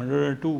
102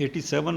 87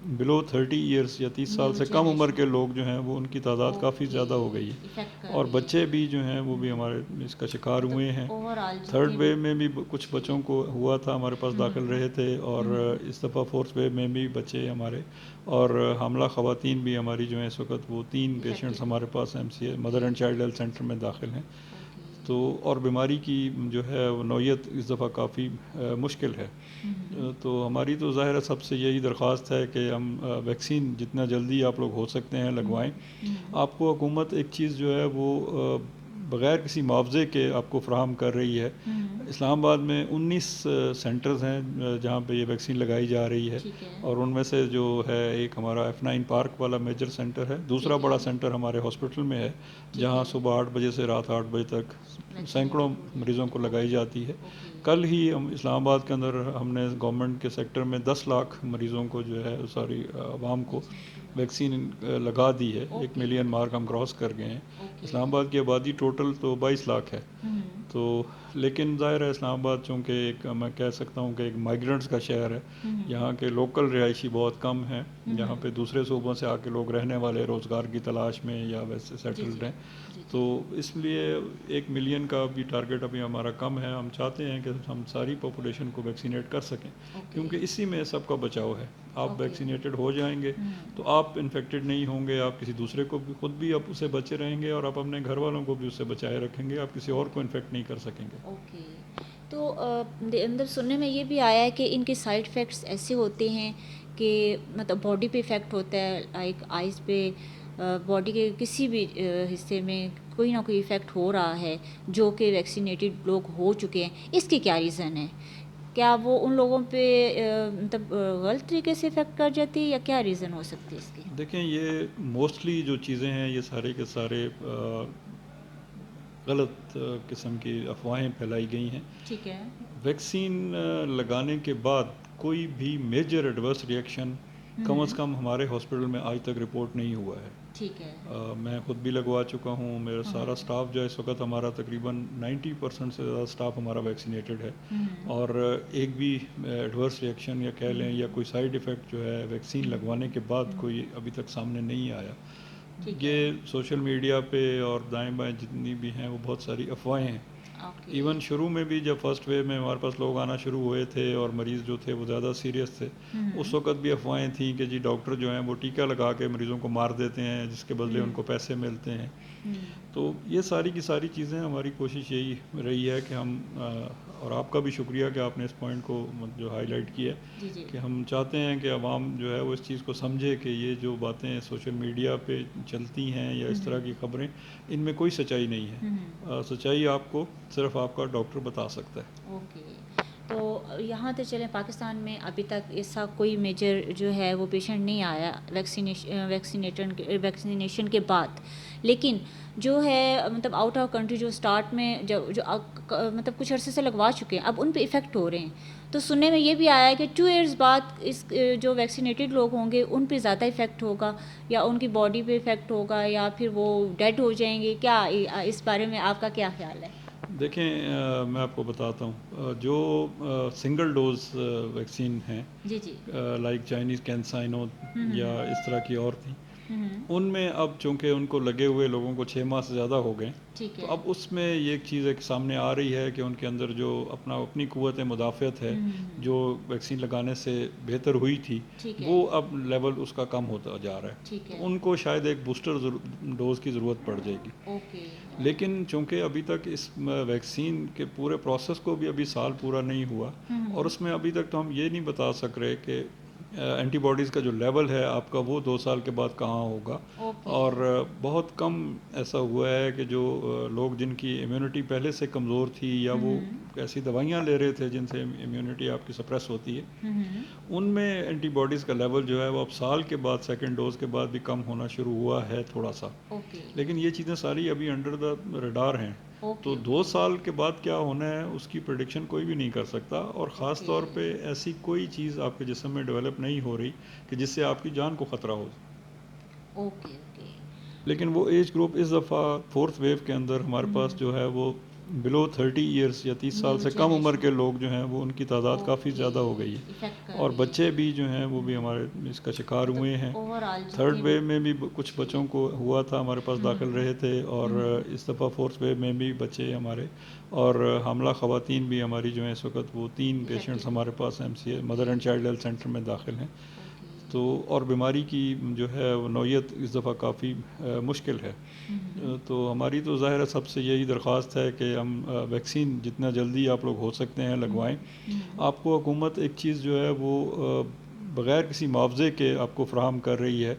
بلو 30 years یا 30 سال سے کم عمر کے لوگ جو ہیں وہ ان کی تعداد کافی زیادہ ہو گئی ہے، اور بچے بھی جو ہیں وہ بھی ہمارے اس کا شکار ہوئے ہیں۔ تھرڈ ویو میں بھی کچھ بچوں کو ہوا تھا، ہمارے پاس داخل رہے تھے، اور اس دفعہ فورتھ ویو میں بھی بچے ہمارے اور حاملہ خواتین بھی ہماری جو ہیں اس وقت وہ 3 پیشنٹس ہمارے پاس MCA mother and child health centre میں داخل ہیں۔ تو اور بیماری کی جو ہے وہ نوعیت اس دفعہ کافی مشکل ہے، تو ہماری تو ظاہر ہے سب سے یہی درخواست ہے کہ ہم ویکسین جتنا جلدی آپ لوگ ہو سکتے ہیں لگوائیں۔ آپ کو حکومت ایک چیز جو ہے وہ بغیر کسی معاوضے کے آپ کو فراہم کر رہی ہے۔ اسلام آباد میں 19 سینٹرز ہیں جہاں پہ یہ ویکسین لگائی جا رہی ہے، اور ان میں سے جو ہے ایک ہمارا F9 پارک والا میجر سینٹر ہے، دوسرا بڑا سینٹر ہمارے ہاسپٹل میں ہے جہاں صبح 8 بجے سے رات 8 بجے تک سینکڑوں مریضوں کو لگائی جاتی ہے۔ کل ہی ہم اسلام آباد کے اندر ہم نے گورنمنٹ کے سیکٹر میں 10 لاکھ مریضوں کو جو ہے ساری عوام کو ویکسین لگا دی ہے، 1 ملین مارک ہم کراس کر گئے ہیں۔ اسلام آباد کی آبادی ٹوٹل تو 22 لاکھ ہے، تو لیکن ظاہر ہے اسلام آباد چونکہ ایک میں کہہ سکتا ہوں کہ ایک مائیگرنٹس کا شہر ہے، یہاں کے لوکل رہائشی بہت کم ہیں، یہاں پہ دوسرے صوبوں سے آ کے لوگ رہنے والے روزگار کی تلاش میں یا ویسے سیٹلڈ ہیں، تو اس لیے 1 ملین کا بھی ٹارگٹ ابھی ہمارا کم ہے۔ ہم چاہتے ہیں کہ ہم ساری پاپولیشن کو ویکسینیٹ کر سکیں، کیونکہ اسی میں سب کا بچاؤ ہے۔ آپ ویکسینیٹڈ ہو جائیں گے تو آپ انفیکٹڈ نہیں ہوں گے، آپ کسی دوسرے کو بھی خود بھی آپ اسے بچے رہیں گے، اور آپ اپنے گھر والوں کو بھی اس سے بچائے رکھیں گے، آپ کسی اور کو انفیکٹ نہیں کر سکیں گے۔ اوکے، تو اندر سننے میں یہ بھی آیا ہے کہ ان کے سائیڈ افیکٹس ایسے ہوتے ہیں کہ مطلب باڈی پہ افیکٹ ہوتا ہے، لائک آئز پہ، باڈی کے کسی بھی حصے میں کوئی نہ کوئی افیکٹ ہو رہا ہے جو کہ ویکسینیٹڈ لوگ ہو چکے ہیں، اس کی کیا ریزن ہے؟ کیا وہ ان لوگوں پہ مطلب غلط طریقے سے افیکٹ کر جاتی ہے، یا کیا ریزن ہو سکتی ہے اس کی؟ دیکھیں، یہ موسٹلی جو چیزیں ہیں یہ سارے کے سارے غلط قسم کی افواہیں پھیلائی گئی ہیں۔ ٹھیک ہے، ویکسین لگانے کے بعد کوئی بھی میجر ایڈورس ریئیکشن کم از کم ہمارے ہاسپٹل میں آج تک رپورٹ نہیں ہوا ہے۔ ٹھیک ہے، میں خود بھی لگوا چکا ہوں، میرا سارا سٹاف جو ہے اس وقت ہمارا تقریباً 90% سے زیادہ سٹاف ہمارا ویکسینیٹڈ ہے، اور ایک بھی ایڈورس ریئیکشن یا کہہ لیں یا کوئی سائیڈ ایفیکٹ جو ہے ویکسین لگوانے کے بعد کوئی ابھی تک سامنے نہیں آیا۔ یہ سوشل میڈیا پہ اور دائیں بائیں جتنی بھی ہیں وہ بہت ساری افواہیں ہیں۔ ایون شروع میں بھی جب فرسٹ ویو میں ہمارے پاس لوگ آنا شروع ہوئے تھے اور مریض جو تھے وہ زیادہ سیریس تھے، اس وقت بھی افواہیں تھیں کہ جی ڈاکٹر جو ہیں وہ ٹیکہ لگا کے مریضوں کو مار دیتے ہیں جس کے بدلے ان کو پیسے ملتے ہیں۔ تو یہ ساری کی ساری چیزیں، ہماری کوشش یہی رہی ہے کہ ہم، اور آپ کا بھی شکریہ کہ آپ نے اس پوائنٹ کو جو ہائی لائٹ کیا ہے، کہ ہم چاہتے ہیں کہ عوام جو ہے وہ اس چیز کو سمجھے کہ یہ جو باتیں سوشل میڈیا پہ چلتی ہیں یا اس طرح کی خبریں، ان میں کوئی سچائی نہیں ہے۔ سچائی آپ کو صرف آپ کا ڈاکٹر بتا سکتا ہے۔ اوکے، تو یہاں تو چلیں پاکستان میں ابھی تک ایسا کوئی میجر جو ہے وہ پیشنٹ نہیں آیا ویکسینیشن کے بعد، لیکن جو ہے مطلب آؤٹ آف کنٹری جو اسٹارٹ میں جو مطلب کچھ عرصے سے لگوا چکے ہیں اب ان پہ افیکٹ ہو رہے ہیں، تو سننے میں یہ بھی آیا ہے کہ 2 ایئرز بعد اس جو ویکسینیٹڈ لوگ ہوں گے ان پہ زیادہ افیکٹ ہوگا، یا ان کی باڈی پہ افیکٹ ہوگا، یا پھر وہ ڈیڈ ہو جائیں گے۔ کیا اس بارے میں آپ کا کیا خیال ہے؟ دیکھیں، میں آپ کو بتاتا ہوں، جو سنگل ڈوز ویکسین ہیں، جی جی، لائک چائنیز کینسائنو یا اس طرح کی اور تھیں، ان میں اب چونکہ ان کو لگے ہوئے لوگوں کو 6 ماہ سے زیادہ ہو گئے، تو اب اس میں یہ ایک چیز ایک سامنے آ رہی ہے کہ ان کے اندر جو اپنی قوت مدافعت ہے جو ویکسین لگانے سے بہتر ہوئی تھی، وہ اب لیول اس کا کم ہوتا جا رہا ہے، تو ان کو شاید ایک بوسٹر ڈوز کی ضرورت پڑ جائے گی۔ لیکن چونکہ ابھی تک اس ویکسین کے پورے پروسیس کو بھی ابھی سال پورا نہیں ہوا، اور اس میں ابھی تک تو ہم یہ نہیں بتا سک رہے کہ اینٹی باڈیز کا جو لیول ہے آپ کا وہ 2 سال کے بعد کہاں ہوگا، اور بہت کم ایسا ہوا ہے کہ جو لوگ جن کی امیونٹی پہلے سے کمزور تھی یا وہ ایسی دوائیاں لے رہے تھے جن سے امیونٹی آپ کی سپریس ہوتی ہے، ان میں اینٹی باڈیز کا لیول جو ہے وہ اب سال کے بعد سیکنڈ ڈوز کے بعد بھی کم ہونا شروع ہوا ہے تھوڑا سا، لیکن یہ چیزیں ساری ابھی انڈر دا ریڈار ہیں، تو 2 سال کے بعد کیا ہونا ہے اس کی پریڈکشن کوئی بھی نہیں کر سکتا، اور خاص طور پہ ایسی کوئی چیز آپ کے جسم میں ڈیولپ نہیں ہو رہی کہ جس سے آپ کی جان کو خطرہ ہو۔ اوکے، لیکن وہ ایج گروپ اس دفعہ 4تھ ویو کے اندر ہمارے پاس جو ہے وہ بلو 30 ایئرس یا 30 سال سے کم عمر کے لوگ جو ہیں وہ ان کی تعداد کافی زیادہ ہو گئی ہے, اور بچے بھی جو ہیں وہ بھی ہمارے اس کا شکار ہوئے ہیں. تھرڈ ویو میں بھی کچھ بچوں کو ہوا تھا, ہمارے پاس داخل رہے تھے, اور اس دفعہ فورتھ ویو میں بھی بچے ہمارے اور حاملہ خواتین بھی ہماری جو ہیں اس وقت وہ 3 پیشنٹس ہمارے پاس MCH mother and child health centre میں داخل ہیں. تو اور بیماری کی جو ہے وہ نوعیت اس دفعہ کافی مشکل ہے. تو ہماری تو ظاہر ہے سب سے یہی درخواست ہے کہ ہم ویکسین جتنا جلدی آپ لوگ ہو سکتے ہیں لگوائیں. آپ کو حکومت ایک چیز جو ہے وہ بغیر کسی معاوضے کے آپ کو فراہم کر رہی ہے.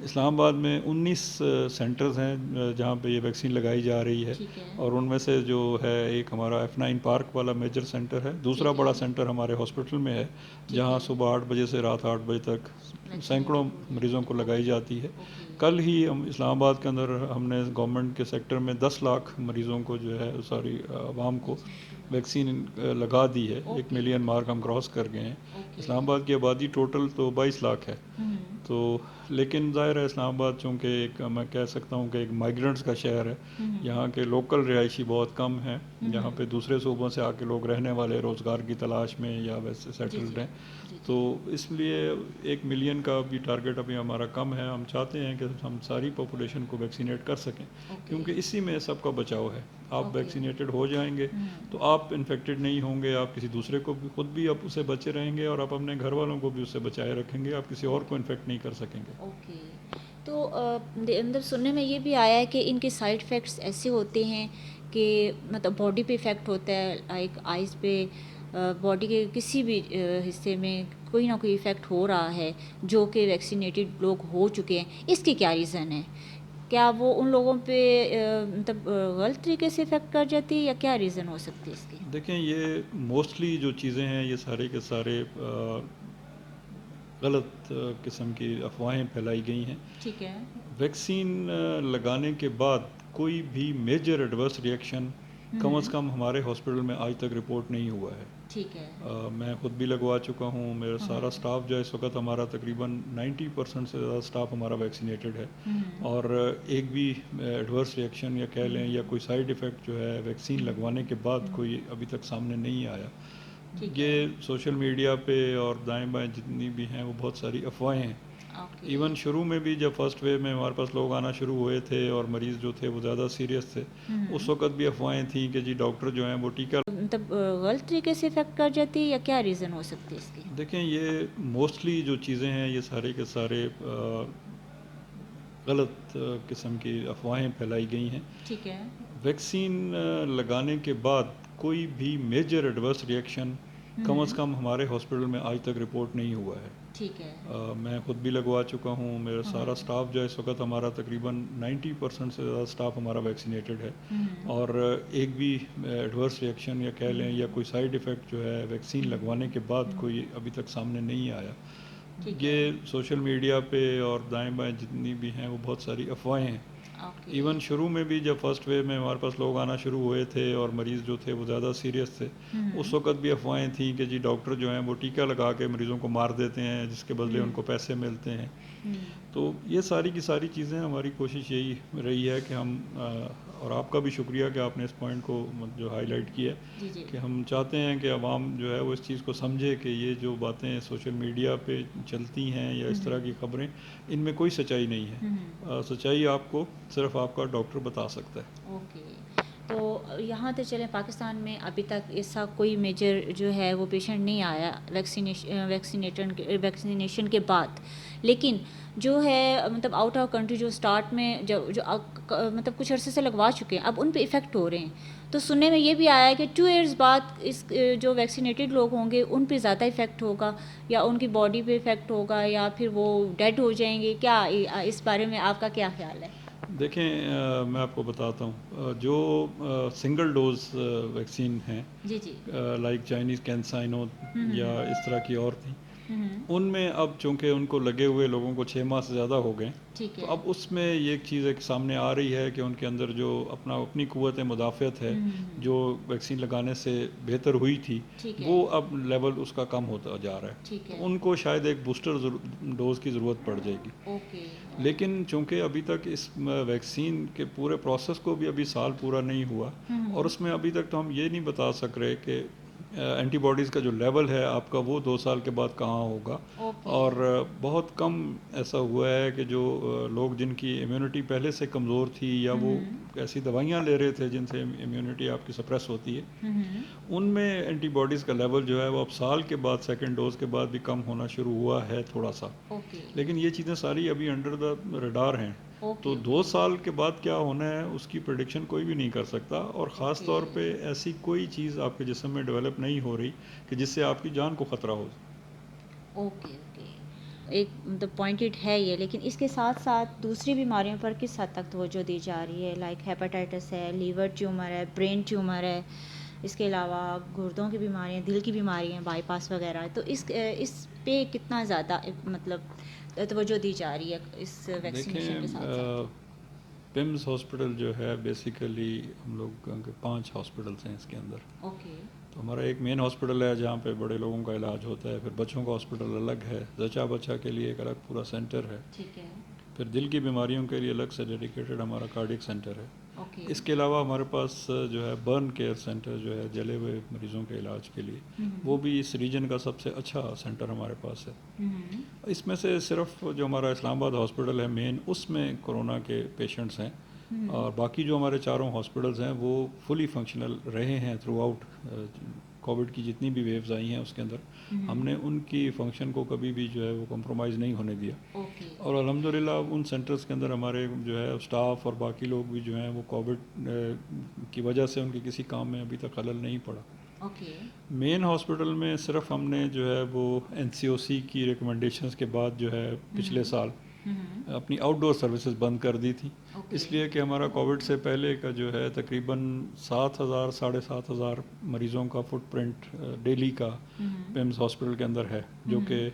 اسلام آباد میں 19 سینٹرز ہیں جہاں پہ یہ ویکسین لگائی جا رہی ہے, اور ان میں سے جو ہے ایک ہمارا F9 پارک والا میجر سینٹر ہے, دوسرا بڑا سینٹر ہمارے ہاسپٹل میں ہے جہاں صبح 8 بجے سے رات 8 بجے تک سینکڑوں مریضوں کو لگائی جاتی ہے. کل ہی ہم اسلام آباد کے اندر ہم نے گورنمنٹ کے سیکٹر میں 10 لاکھ مریضوں کو جو ہے ساری عوام کو ویکسین لگا دی ہے. 1 ملین مارک ہم کراس کر گئے ہیں. اسلام آباد کی آبادی ٹوٹل تو 22 لاکھ ہے. تو لیکن ظاہر ہے اسلام آباد چونکہ ایک میں کہہ سکتا ہوں کہ ایک مائیگرنٹس کا شہر ہے, یہاں کے لوکل رہائشی بہت کم ہیں, یہاں پہ دوسرے صوبوں سے آ کے لوگ رہنے والے روزگار کی تلاش میں یا ویسے سیٹلڈ ہیں. تو اس لیے 1 ملین کا بھی ٹارگٹ ابھی ہمارا کم ہے. ہم چاہتے ہیں کہ ہم ساری پاپولیشن کو ویکسینیٹ کر سکیں, کیونکہ اسی میں سب کا بچاؤ ہے. آپ ویکسینیٹڈ ہو جائیں گے تو آپ انفیکٹڈ نہیں ہوں گے, آپ کسی دوسرے کو بھی خود بھی آپ اسے بچے رہیں گے, اور آپ اپنے گھر والوں کو بھی اس سے بچائے رکھیں گے. آپ کسی اور کو انفیکٹ نہیں کر سکیں گے. اوکے. تو اندر سننے میں یہ بھی آیا ہے کہ ان کے سائیڈ افیکٹس ایسے ہوتے ہیں کہ مطلب باڈی پہ افیکٹ ہوتا ہے, لائک آئز پہ, باڈی کے کسی بھی حصے میں کوئی نہ کوئی افیکٹ ہو رہا ہے جو کہ ویکسینیٹڈ لوگ ہو چکے ہیں. اس کی کیا ریزن ہے؟ کیا وہ ان لوگوں پہ مطلب غلط طریقے سے افیکٹ کر جاتی ہے, یا کیا ریزن ہو سکتی ہے اس کی؟ دیکھیں, یہ موسٹلی جو چیزیں ہیں یہ سارے کے سارے غلط قسم کی افواہیں پھیلائی گئی ہیں. ٹھیک ہے. ویکسین لگانے کے بعد کوئی بھی میجر ایڈورس ریئیکشن کم از کم ہمارے ہاسپٹل میں آج تک رپورٹ نہیں ہوا ہے. ٹھیک ہے. میں خود بھی لگوا چکا ہوں, میرا سارا سٹاف جو ہے اس وقت ہمارا تقریباً 90% سے زیادہ سٹاف ہمارا ویکسینیٹڈ ہے, اور ایک بھی ایڈورس ریئیکشن یا کہہ لیں یا کوئی سائیڈ ایفیکٹ جو ہے ویکسین لگوانے کے بعد کوئی ابھی تک سامنے نہیں آیا. یہ سوشل میڈیا پہ اور دائیں بائیں جتنی بھی ہیں وہ بہت ساری افواہیں ہیں. ایون شروع میں بھی جب فرسٹ ویو میں ہمارے پاس لوگ آنا شروع ہوئے تھے اور مریض جو تھے وہ زیادہ سیریس تھے, اس وقت بھی افواہیں تھیں کہ جی ڈاکٹر جو ہیں وہ ٹیکہ مطلب غلط طریقے سے افیکٹ کر جاتی ہے, یا کیا ریزن ہو سکتی ہے اس کی؟ دیکھیں, یہ موسٹلی جو چیزیں ہیں یہ سارے کے سارے غلط قسم کی افواہیں پھیلائی گئی ہیں. ٹھیک ہے. ویکسین لگانے کے بعد کوئی بھی میجر ایڈورس ریئیکشن کم از کم ہمارے ہاسپٹل میں آج تک رپورٹ نہیں ہوا ہے. ٹھیک ہے. میں خود بھی لگوا چکا ہوں, میرا سارا سٹاف جو ہے اس وقت ہمارا تقریباً 90% سے زیادہ سٹاف ہمارا ویکسینیٹڈ ہے, اور ایک بھی ایڈورس ریئیکشن یا کہہ لیں یا کوئی سائیڈ ایفیکٹ جو ہے ویکسین لگوانے کے بعد کوئی ابھی تک سامنے نہیں آیا. یہ سوشل میڈیا پہ اور دائیں بائیں جتنی بھی ہیں وہ بہت ساری افواہیں ہیں. ایون شروع میں بھی جب فرسٹ ویو میں ہمارے پاس لوگ آنا شروع ہوئے تھے اور مریض جو تھے وہ زیادہ سیریس تھے, اس وقت بھی افواہیں تھیں کہ جی ڈاکٹر جو ہیں وہ ٹیکہ لگا کے مریضوں کو مار دیتے ہیں جس کے بدلے ان کو پیسے ملتے ہیں. تو یہ ساری کی ساری چیزیں, ہماری کوشش یہی رہی ہے کہ ہم, اور آپ کا بھی شکریہ کہ آپ نے اس پوائنٹ کو جو ہائی لائٹ کیا کہ ہم چاہتے ہیں کہ عوام جو ہے وہ اس چیز کو سمجھے کہ یہ جو باتیں سوشل میڈیا پہ چلتی ہیں یا اس طرح کی خبریں, ان میں کوئی سچائی نہیں ہے. سچائی آپ کو صرف آپ کا ڈاکٹر بتا سکتا ہے. اوکے. تو یہاں تک چلیں, پاکستان میں ابھی تک ایسا کوئی میجر جو ہے وہ پیشنٹ نہیں آیا ویکسینیشن کے بعد, لیکن جو ہے مطلب آؤٹ آف کنٹری جو اسٹارٹ میں جو مطلب کچھ عرصے سے لگوا چکے ہیں, اب ان پہ افیکٹ ہو رہے ہیں. تو سننے میں یہ بھی آیا ہے کہ 2 ایئرز بعد اس جو ویکسینیٹڈ لوگ ہوں گے ان پہ زیادہ افیکٹ ہوگا, یا ان کی باڈی پہ افیکٹ ہوگا, یا پھر وہ ڈیڈ ہو جائیں گے. کیا اس بارے میں آپ کا کیا خیال ہے؟ دیکھیں, میں آپ کو بتاتا ہوں, جو سنگل ڈوز ویکسین ہیں جی جی لائک چائنیز کینسائنو یا اس طرح کی اور تھیں, ان میں اب چونکہ ان کو لگے ہوئے لوگوں کو 6 ماہ سے زیادہ ہو گئے، تو اب اس میں یہ ایک چیز ایک سامنے آ رہی ہے کہ ان کے اندر جو اپنی قوت مدافعت ہے جو ویکسین لگانے سے بہتر ہوئی تھی، وہ اب لیول اس کا کم ہوتا جا رہا ہے، تو ان کو شاید ایک بوسٹر ڈوز کی ضرورت پڑ جائے گی۔ لیکن چونکہ ابھی تک اس ویکسین کے پورے پروسیس کو بھی ابھی سال پورا نہیں ہوا، اور اس میں ابھی تک تو ہم یہ نہیں بتا سک رہے کہ اینٹی باڈیز کا جو لیول ہے آپ کا وہ 2 سال کے بعد کہاں ہوگا، اور بہت کم ایسا ہوا ہے کہ جو لوگ جن کی امیونٹی پہلے سے کمزور تھی یا وہ ایسی دوائیاں لے رہے تھے جن سے امیونٹی آپ کی سپریس ہوتی ہے، ان میں اینٹی باڈیز کا لیول جو ہے وہ اب سال کے بعد سیکنڈ ڈوز کے بعد بھی کم ہونا شروع ہوا ہے تھوڑا سا، لیکن یہ چیزیں ساری ابھی انڈر دا ریڈار ہیں، تو 2 سال کے بعد کیا ہونا ہے اس کی پریڈکشن کوئی بھی نہیں کر سکتا، اور خاص طور پہ ایسی کوئی چیز آپ کے جسم میں ڈیولپ نہیں ہو رہی کہ جس سے آپ کی جان کو خطرہ ہو۔ اوکے ایک پوائنٹڈ ہے یہ، لیکن اس کے ساتھ ساتھ دوسری بیماریوں پر کس حد تک توجہ دی جا رہی ہے؟ لائک ہیپاٹائٹس ہے، لیور ٹیومر ہے، برین ٹیومر ہے، اس کے علاوہ گردوں کی بیماریاں، دل کی بیماریاں، بائی پاس وغیرہ، تو اس پہ کتنا زیادہ مطلب توجہ دی جا رہی ہے اس ویکسینیشن کے ساتھ ساتھ؟ پمز ہاسپٹل جو ہے بیسیکلی ہم لوگ کے 5 ہاسپٹلس ہیں اس کے اندر۔ تو ہمارا ایک مین ہاسپٹل ہے جہاں پہ بڑے لوگوں کا علاج ہوتا ہے، پھر بچوں کا ہاسپٹل الگ ہے، زچہ بچہ کے لیے ایک الگ پورا سینٹر ہے، پھر دل کی بیماریوں کے لیے الگ سے ڈیڈیکیٹڈ ہمارا کارڈک سینٹر ہے۔ اس کے علاوہ ہمارے پاس جو ہے برن کیئر سینٹر جو ہے جلے ہوئے مریضوں کے علاج کے لیے، وہ بھی اس ریجن کا سب سے اچھا سینٹر ہمارے پاس ہے۔ اس میں سے صرف جو ہمارا اسلام آباد ہاسپٹل ہے مین، اس میں کورونا کے پیشنٹس ہیں، اور باقی جو ہمارے 4 ہاسپٹلز ہیں وہ فلی فنکشنل رہے ہیں تھرو آؤٹ۔ کووڈ کی جتنی بھی ویوز آئی ہیں اس کے اندر ہم نے ان کی فنکشن کو کبھی بھی جو ہے وہ کمپرومائز نہیں ہونے دیا، اور الحمدللہ ان سینٹرز کے اندر ہمارے جو ہے اسٹاف اور باقی لوگ بھی جو ہیں وہ کووڈ کی وجہ سے ان کے کسی کام میں ابھی تک خلل نہیں پڑا۔ مین ہاسپٹل میں صرف ہم نے جو ہے وہ NCOC کی ریکمنڈیشنز کے بعد جو ہے پچھلے سال اپنی آؤٹ ڈور سروسز بند کر دی تھی، اس لیے کہ ہمارا کووڈ سے پہلے کا جو ہے تقریباً 7,000 ساڑھے 7,000 مریضوں کا فٹ پرنٹ ڈیلی کا پمز ہاسپٹل کے اندر ہے، جو کہ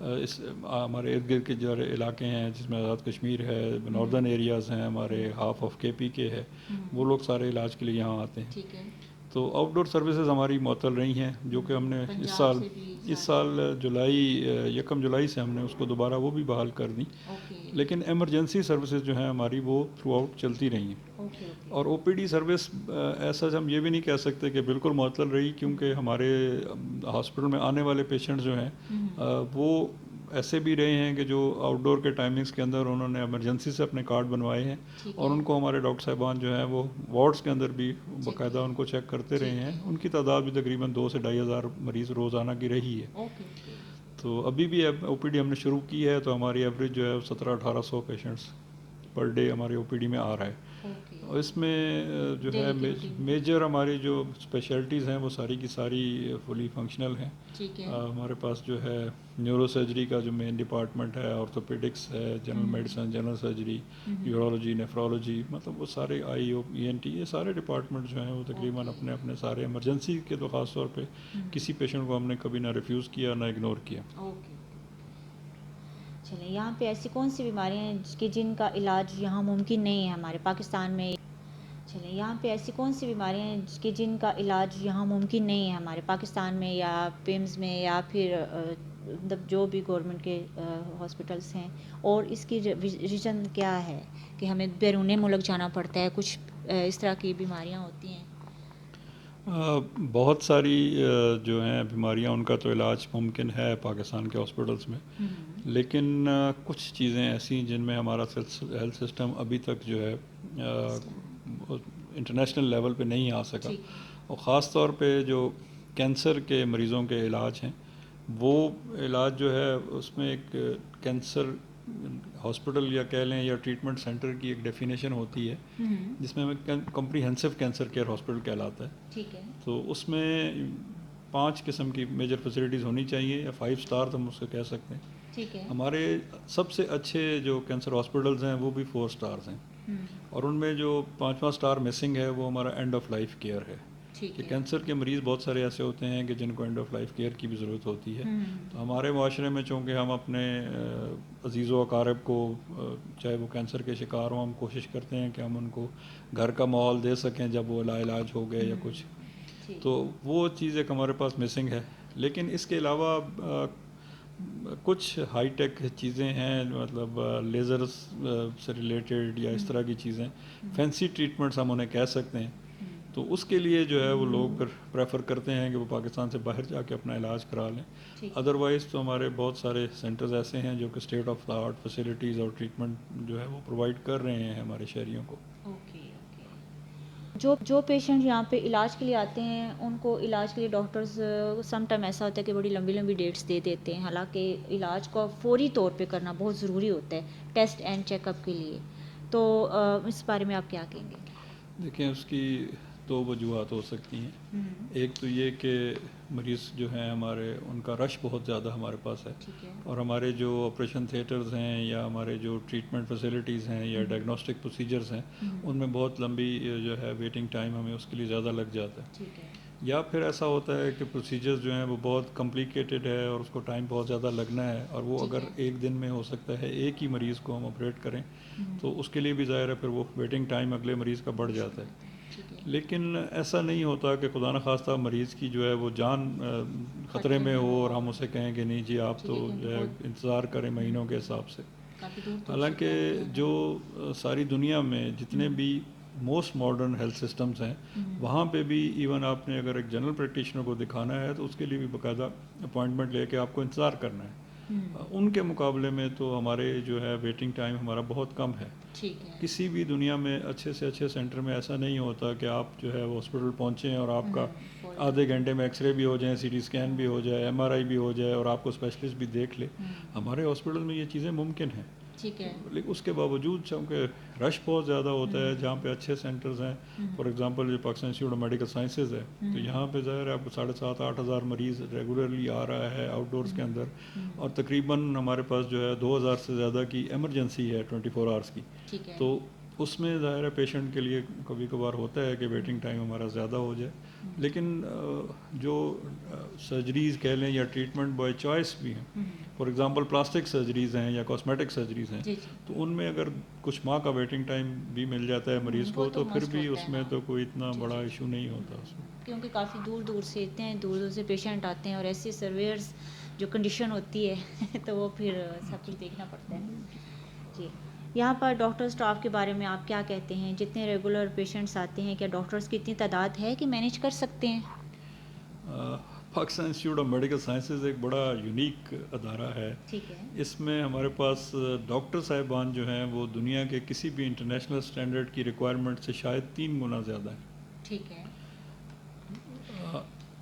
اس ہمارے ارد گرد کے جو علاقے ہیں جس میں آزاد کشمیر ہے، ناردرن ایریاز ہیں، ہمارے ہاف آف KPK ہے، وہ لوگ سارے علاج کے لیے یہاں آتے ہیں۔ تو آؤٹ ڈور سروسز ہماری معطل رہی ہیں، جو کہ ہم نے اس سال جولائی 1 جولائی سے ہم نے اس کو دوبارہ وہ بھی بحال کر دیں، لیکن ایمرجنسی سروسز جو ہیں ہماری وہ تھرو آؤٹ چلتی رہی ہیں، اور OPD سروس ایسا ہم یہ بھی نہیں کہہ سکتے کہ بالکل معطل رہی، کیونکہ ہمارے ہاسپٹل میں آنے والے پیشنٹ جو ہیں وہ ایسے بھی رہے ہیں کہ جو آؤٹ ڈور کے ٹائمنگز کے اندر انہوں نے ایمرجنسی سے اپنے کارڈ بنوائے ہیں، اور ان کو ہمارے ڈاکٹر صاحبان جو ہیں وہ وارڈز کے اندر بھی باقاعدہ ان کو چیک کرتے رہے ہیں۔ ان کی تعداد بھی تقریباً 2 سے 2,500 مریض روزانہ کی رہی ہے۔ تو ابھی بھی OPD ہم نے شروع کی ہے، تو ہماری ایوریج جو ہے 1700-1800 پیشنٹس پر ڈے ہماری OPD میں آ رہا ہے، اور اس میں جو ہے میجر ہماری جو اسپیشلٹیز ہیں وہ ساری کی ساری فلی فنکشنل ہیں۔ ہمارے پاس جو ہے نیورو سرجری کا جو مین ڈپارٹمنٹ ہے، آرتھوپیڈکس ہے، general medicine, general surgery, urology, nephrology, مطلب وہ سارے ENT، یہ سارے ڈپارٹمنٹ جو ہیں وہ تقریباً اپنے اپنے سارے ایمرجنسی کے تو خاص طور پہ کسی پیشنٹ کو ہم نے کبھی نہ ریفیوز کیا نہ اگنور کیا۔ چلیں، یہاں پہ ایسی کون سی بیماریاں ہیں کہ جن کا علاج یہاں ممکن نہیں ہے ہمارے پاکستان میں؟ یہاں پہ ایسی کون سی بیماریاں ہیں کہ جن کا علاج یہاں ممکن نہیں ہے ہمارے پاکستان میں یا پمز میں یا پھر جو بھی گورنمنٹ کے ہاسپٹلس ہیں، اور اس کی ریزن کیا ہے کہ ہمیں بیرون ملک جانا پڑتا ہے؟ کچھ اس طرح کی بیماریاں ہوتی ہیں۔ بہت ساری جو ہیں بیماریاں ان کا تو علاج ممکن ہے پاکستان کے ہاسپٹلس میں، لیکن کچھ چیزیں ایسی ہیں جن میں ہمارا ہیلتھ سسٹم ابھی تک جو ہے انٹرنیشنل لیول پہ نہیں آ سکا، اور خاص طور پہ جو کینسر کے مریضوں کے علاج ہیں، وہ علاج جو ہے اس میں ایک کینسر ہاسپٹل یا کہہ لیں یا ٹریٹمنٹ سینٹر کی ایک ڈیفینیشن ہوتی ہے، جس میں ہمیں کمپریہنسو کینسر کیئر ہاسپٹل کہلاتا ہے۔ تو اس میں 5 قسم کی میجر فیسلٹیز ہونی چاہیے، یا 5 اسٹار ہم اس کو کہہ سکتے ہیں۔ ہمارے سب سے اچھے جو کینسر ہاسپٹلز ہیں وہ بھی 4 اسٹارز ہیں، اور ان میں جو 5واں اسٹار مسنگ ہے وہ ہمارا اینڈ آف لائف کیئر ہے۔ ٹھیک کہ ہے. کینسر کے مریض بہت سارے ایسے ہوتے ہیں کہ جن کو اینڈ آف لائف کیئر کی بھی ضرورت ہوتی ہے. تو ہمارے معاشرے میں چونکہ ہم اپنے عزیز و اقارب کو چاہے وہ کینسر کے شکار ہوں، ہم کوشش کرتے ہیں کہ ہم ان کو گھر کا ماحول دے سکیں جب وہ لاعلاج ہو گئے یا کچھ. تو وہ چیز ایک ہمارے پاس مسنگ ہے. لیکن اس کے علاوہ کچھ ہائی ٹیک چیزیں ہیں، مطلب لیزر سے ریلیٹڈ یا اس طرح کی چیزیں، فینسی ٹریٹمنٹس ہم انہیں کہہ سکتے ہیں. تو اس کے لیے جو ہے وہ لوگ پھر پریفر کرتے ہیں کہ وہ پاکستان سے باہر جا کے اپنا علاج کرا لیں. ادروائز تو ہمارے بہت سارے سینٹرز ایسے ہیں جو کہ state of the art facilities اور ٹریٹمنٹ جو ہے وہ پرووائڈ کر رہے ہیں ہمارے شہریوں کو. جو پیشنٹ یہاں پہ علاج کے لیے آتے ہیں ان کو علاج کے لیے ڈاکٹرز سم ٹائم ایسا ہوتا ہے کہ بڑی لمبی لمبی ڈیٹس دے دیتے ہیں، حالانکہ علاج کو فوری طور پہ کرنا بہت ضروری ہوتا ہے ٹیسٹ اینڈ چیک اپ کے لیے. تو اس بارے میں آپ کیا کہیں گے؟ دیکھیں، اس کی دو وجوہات ہو سکتی ہیں. ایک تو یہ کہ مریض جو ہیں ہمارے، ان کا رش بہت زیادہ ہمارے پاس ہے، اور ہمارے جو آپریشن تھیٹرز ہیں یا ہمارے جو ٹریٹمنٹ فیسلٹیز ہیں یا ڈائگنوسٹک پروسیجرز ہیں ان میں بہت لمبی جو ہے ویٹنگ ٹائم ہمیں اس کے لیے زیادہ لگ جاتا ہے. یا پھر ایسا ہوتا ہے کہ پروسیجرز جو ہیں وہ بہت کمپلیکیٹڈ ہے اور اس کو ٹائم بہت زیادہ لگنا ہے، اور وہ اگر ایک دن میں ہو سکتا ہے ایک ہی مریض کو ہم آپریٹ کریں تو اس کے لیے بھی ظاہر ہے پھر وہ ویٹنگ ٹائم اگلے مریض کا بڑھ جاتا ہے. لیکن ایسا نہیں ہوتا کہ خدا نخواستہ مریض کی جو ہے وہ جان خطرے میں ہو اور ہم اسے کہیں کہ نہیں جی آپ تو جو ہے انتظار کریں مہینوں کے حساب سے. حالانکہ جو ساری دنیا میں جتنے بھی موسٹ ماڈرن ہیلتھ سسٹمز ہیں وہاں پہ بھی ایون آپ نے اگر ایک جنرل پریکٹیشنر کو دکھانا ہے تو اس کے لیے بھی باقاعدہ اپوائنٹمنٹ لے کے آپ کو انتظار کرنا ہے. ان کے مقابلے میں تو ہمارے جو ہے ویٹنگ ٹائم ہمارا بہت کم ہے. کسی بھی دنیا میں اچھے سے اچھے سینٹر میں ایسا نہیں ہوتا کہ آپ جو ہے وہ ہاسپٹل پہنچیں اور آپ کا آدھے گھنٹے میں ایکس رے بھی ہو جائیں، سی ٹی اسکین بھی ہو جائے، ایم آر آئی بھی ہو جائے اور آپ کو اسپیشلسٹ بھی دیکھ لے. ہمارے ہاسپٹل میں یہ چیزیں ممکن ہیں. لیکن اس کے باوجود چونکہ رش بہت زیادہ ہوتا ہے جہاں پہ اچھے سینٹرز ہیں، فار ایگزامپل جو Pakistan institute of medical sciences ہے تو یہاں پہ ظاہر ہے آپ کو 7,500-8,000 مریض ریگولرلی آ رہا ہے آؤٹ ڈورس کے اندر، اور تقریباً ہمارے پاس جو ہے 2,000 سے زیادہ کی ایمرجنسی ہے 24 آورس کی. تو اس میں ظاہر ہے پیشنٹ کے لیے کبھی کبھار ہوتا ہے کہ ویٹنگ ٹائم ہمارا زیادہ ہو جائے. لیکن جو سرجریز کہہ لیں یا ٹریٹمنٹ بائی چوائس بھی ہیں، فار ایگزامپل پلاسٹک سرجریز ہیں یا کاسمیٹک سرجریز ہیں، تو ان میں اگر کچھ ماہ کا ویٹنگ ٹائم بھی مل جاتا ہے مریض کو تو پھر بھی اس میں تو کوئی اتنا بڑا ایشو نہیں ہوتا اس میں. کیونکہ کافی دور دور سے اتنے دور دور سے پیشنٹ آتے ہیں اور ایسی سرویئرس جو کنڈیشن ہوتی ہے تو وہ پھر سب کچھ دیکھنا پڑتا ہے. جی، یہاں پر ڈاکٹر اسٹاف کے بارے میں آپ کیا کہتے ہیں؟ جتنے ریگولر پیشنٹس آتے ہیں کیا ڈاکٹرس کی اتنی تعداد ہے کہ مینیج کر سکتے ہیں؟ Pakistan institute of medical sciences ایک بڑا یونیک ادارہ ہے. اس میں ہمارے پاس ڈاکٹر صاحبان جو ہیں وہ دنیا کے کسی بھی انٹرنیشنل اسٹینڈرڈ کی ریکوائرمنٹ سے شاید 3 گنا زیادہ ہیں. ٹھیک ہے.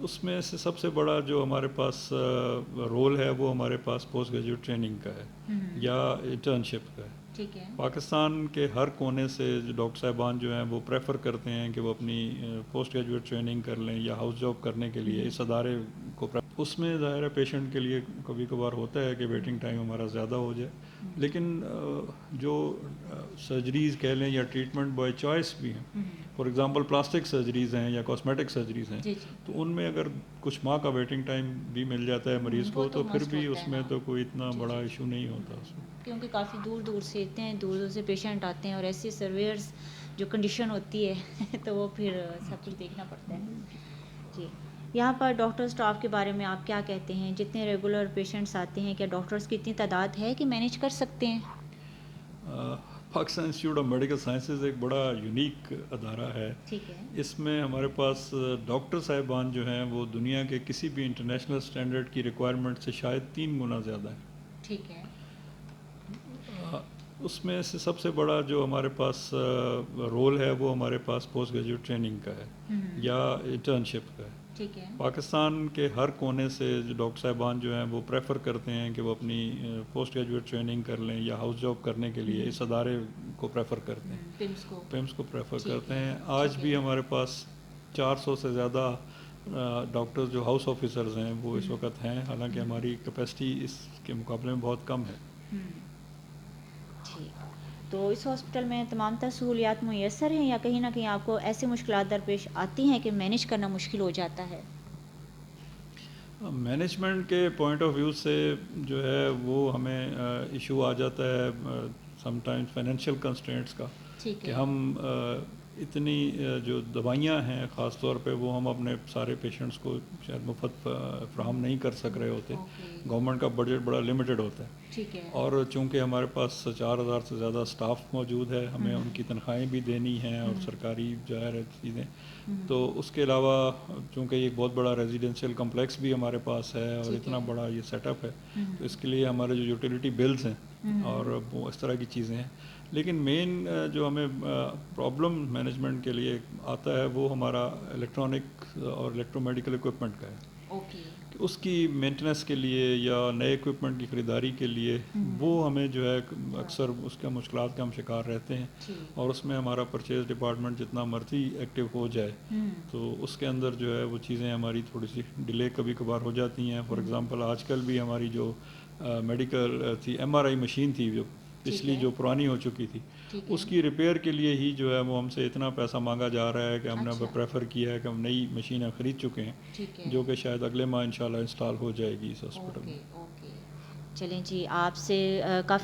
اس میں سے سب سے بڑا جو ہمارے پاس رول ہے وہ ہمارے پاس پوسٹ گریجویٹ ٹریننگ کا ہے یا انٹرنشپ کا ہے. پاکستان کے ہر کونے سے جو ڈاکٹر صاحبان جو ہیں وہ پریفر کرتے ہیں کہ وہ اپنی پوسٹ گریجویٹ ٹریننگ کر لیں یا ہاؤس جاب کرنے کے لیے اس ادارے کو اس میں ظاہر ہے پیشنٹ کے لیے کبھی کبھار ہوتا ہے کہ ویٹنگ ٹائم ہمارا زیادہ ہو جائے. لیکن جو سرجریز کہہ لیں یا ٹریٹمنٹ بائی چوائس بھی ہیں، فار ایگزامپل پلاسٹک سرجریز ہیں یا کاسمیٹک سرجریز ہیں، تو ان میں اگر کچھ ماہ کا ویٹنگ ٹائم بھی مل جاتا ہے مریض کو تو پھر بھی اس میں تو کوئی اتنا بڑا ایشو نہیں ہوتا اس میں. کیونکہ کافی دور دور سے اتنے دور دور سے پیشنٹ آتے ہیں اور ایسی سرویئرس جو کنڈیشن ہوتی ہے تو وہ پھر سب کچھ دیکھنا پڑتا ہے. جی، یہاں پر ڈاکٹر اسٹاف کے بارے میں آپ کیا کہتے ہیں؟ جتنے ریگولر پیشنٹس آتے ہیں کیا ڈاکٹرس کی اتنی تعداد ہے کہ مینیج کر سکتے ہیں؟ Pakistan institute of medical sciences ایک بڑا یونیک ادارہ ہے. اس میں ہمارے پاس ڈاکٹر صاحبان جو ہیں وہ دنیا کے کسی بھی انٹرنیشنل اسٹینڈرڈ کی ریکوائرمنٹ سے شاید 3 گنا زیادہ ہیں. ٹھیک ہے. اس میں سے سب سے بڑا جو ہمارے پاس رول ہے وہ ہمارے پاس پوسٹ گریجویٹ ٹریننگ کا ہے یا انٹرنشپ کا ہے. پاکستان کے ہر کونے سے جو ڈاکٹر صاحبان جو ہیں وہ پریفر کرتے ہیں کہ وہ اپنی پوسٹ گریجویٹ ٹریننگ کر لیں یا ہاؤس جاب کرنے کے لیے اس ادارے کو پریفر کرتے ہیں، پیمس کو پریفر کرتے ہیں. آج بھی ہمارے پاس 400 سے زیادہ ڈاکٹر جو ہاؤس آفیسرز ہیں وہ اس وقت ہیں، حالانکہ ہماری کیپیسٹی اس کے مقابلے میں بہت کم ہے. تو اس ہاسپٹل میں تمام تر سہولیات میسر ہیں یا کہیں نہ کہیں آپ کو ایسی مشکلات درپیش آتی ہیں کہ مینیج کرنا مشکل ہو جاتا ہے؟ مینجمنٹ کے پوائنٹ آف ویو سے جو ہے وہ ہمیں ایشو آ جاتا ہے سم ٹائمز فائنینشیل کنسٹرینٹس کا، کہ ہم اتنی جو دوائیاں ہیں خاص طور پہ وہ ہم اپنے سارے پیشنٹس کو شاید مفت فراہم نہیں کر سک رہے ہوتے. گورنمنٹ کا بجٹ بڑا لمیٹڈ ہوتا ہے، اور چونکہ ہمارے پاس 4,000 سے زیادہ سٹاف موجود ہے، ہمیں ان کی تنخواہیں بھی دینی ہیں اور سرکاری ظاہر ہے چیزیں، تو اس کے علاوہ چونکہ یہ بہت بڑا ریزیڈینشیل کمپلیکس بھی ہمارے پاس ہے اور اتنا بڑا یہ سیٹ اپ ہے، تو اس کے لیے ہمارے جو یوٹیلیٹی بلز ہیں اور وہ اس طرح کی چیزیں ہیں. لیکن مین جو ہمیں پرابلم مینجمنٹ کے لیے آتا ہے وہ ہمارا الیکٹرانک اور الیکٹرو میڈیکل اکوپمنٹ کا ہے. کہ اس کی مینٹننس کے لیے یا نئے اکوپمنٹ کی خریداری کے لیے وہ ہمیں جو ہے اکثر اس کا مشکلات کا ہم شکار رہتے ہیں، اور اس میں ہمارا پرچیز ڈپارٹمنٹ جتنا مرضی ایکٹیو ہو جائے تو اس کے اندر جو ہے وہ چیزیں ہماری تھوڑی سی ڈیلے کبھی کبھار ہو جاتی ہیں. فار ایگزامپل آج کل بھی ہماری جو میڈیکل تھی MRI مشین تھی جو پچھلی جو پرانی ہو چکی تھی، اس کی ریپیئر کے لیے ہی جو ہے وہ ہم سے اتنا پیسہ مانگا جا رہا ہے کہ ہم نے اب پریفر کیا ہے کہ ہم نئی مشینیں خرید چکے ہیں جو کہ شاید اگلے ماہ انشاءاللہ انسٹال ہو جائے گی اس ہاسپٹل میں. چلیں جی، آپ سے کافی